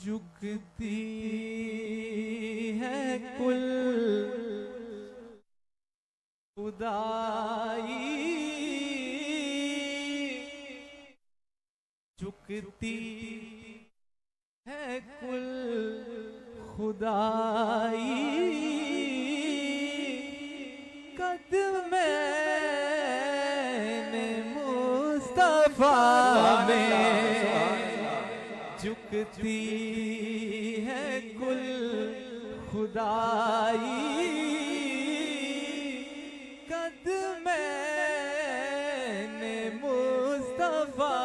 झुकती है कुल खुदाई, झुकती है कुल खुदाई, कदमे मुस्तफा में झुकती है कुल खुदाई, कदमे मुस्तफा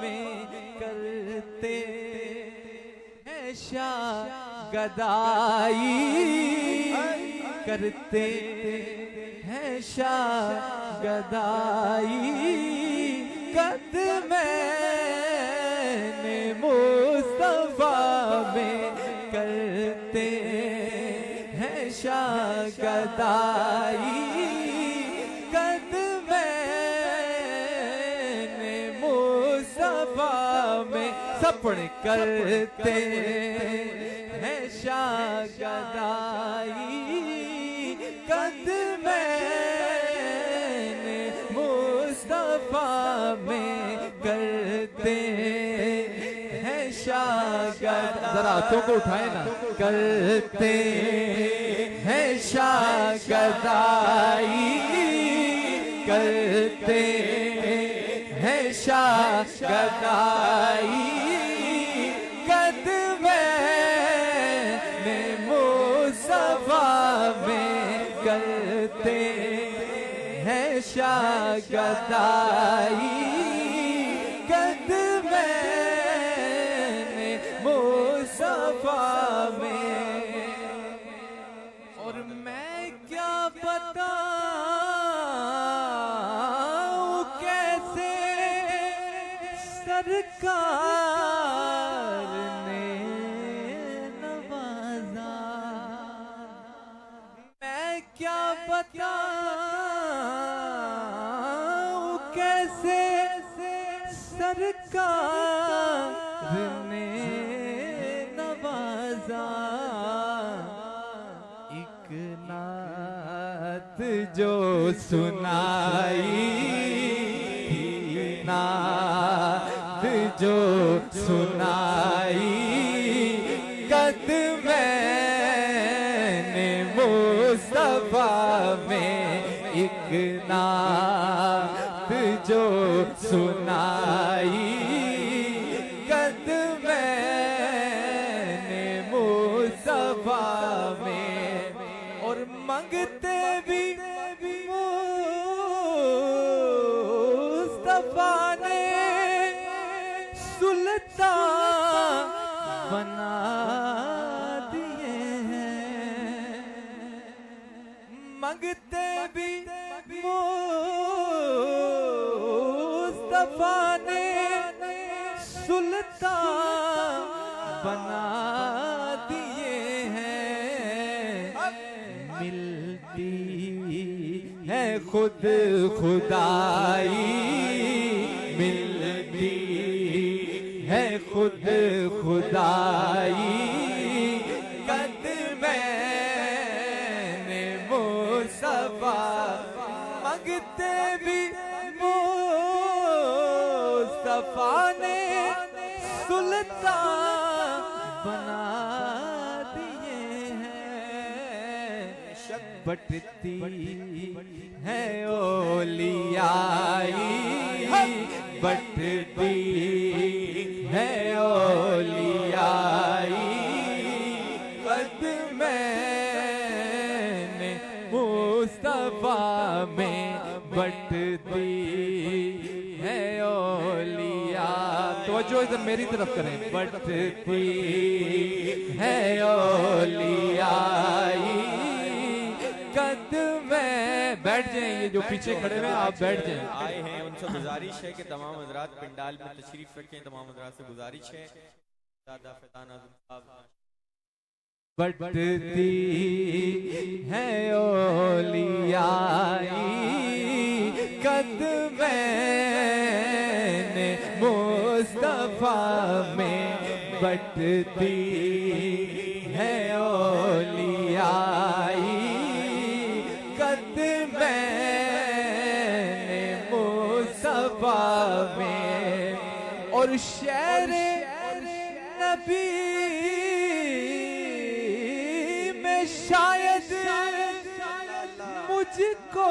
में करते हैं शागदाई, करते हैं शागदाई, कदमे मुस्तफा में करते हैं शागदाई, कदमे मुस्तफा में सपन करते हैं शागदाई, कदमे मुस्तफा में करते हैं शागदाई। जरा हाथों को उठाए ना। करते हैं शागदाई, करते हैं शागदाई, कदमे मुस्तफा में करते हैं शागदाई, कदमे मुस्तफा में। और मैं क्या बताऊं कैसे सरकार ने नवाजा, मैं क्या बताऊं कैसे सरकार ने नवाजा, एक नात जो सुनाई, नात जो सुनाई, कदमे मुस्तफा में एक नात जो सुनाई, कदमे मुस्तफा में। और मंगते भी मुस्तफा ने सुल्तान बना दिए हैं, मंगते भी मुस्तफा ने सुल्तान बना दिए हैं, मिलती है खुद खुदाई, मिलती है खुद खुदाई, कदमे मुस्तफा मंगते भी मुस्तफा ने सुल्तान बना दिए हैं, बटती है ओलियाई, बटती है ओलियाई, कदमे मुस्तफा में बटती है ओलिया। तो जो इधर मेरी तरफ करें, बटती है ओलियाई, कदमे। बैठ जाएं, ये जो पीछे खड़े हुए आप बैठ जाएं। आए हैं उनसे गुजारिश है कि तमाम हजरात पंडाल में तशरीफ रखें, तमाम हजरात से गुजारिश है। बटती है ओलियाई, कदमे मुस्तफा में बटती है ओलियाई कदमे मुस्तफा में और शेर नबी में शायद मुझको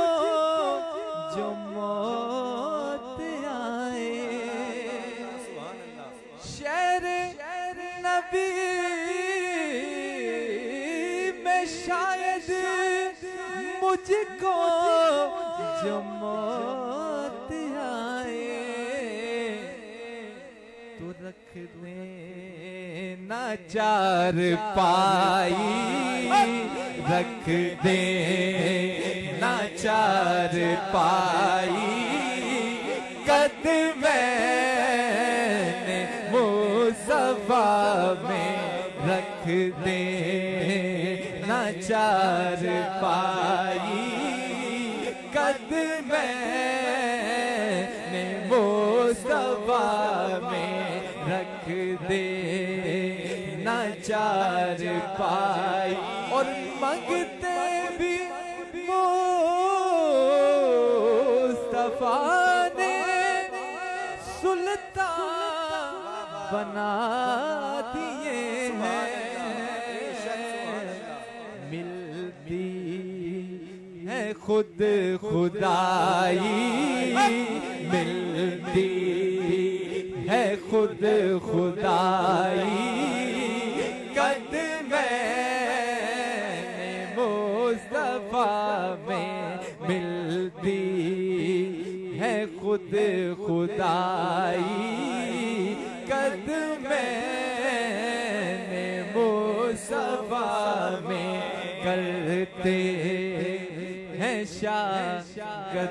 जो मौत आए शेर नबी में शायद मुझको जो मौत आए तो रख देना चार पाई रख देना चार पाई कदमे मुस्तफा में रख देना चार पाई कदमे मुस्तफा में रख देना चार पाई और मंगते भी मुस्तफा ने सुल्तान बना दिए हैं मिलती है खुद खुदाई मिलती है खुद खुदाई कदमे मुस्तफा में मिलती है खुद खुदाई कदमे मुस्तफा में करते हैं शागदाई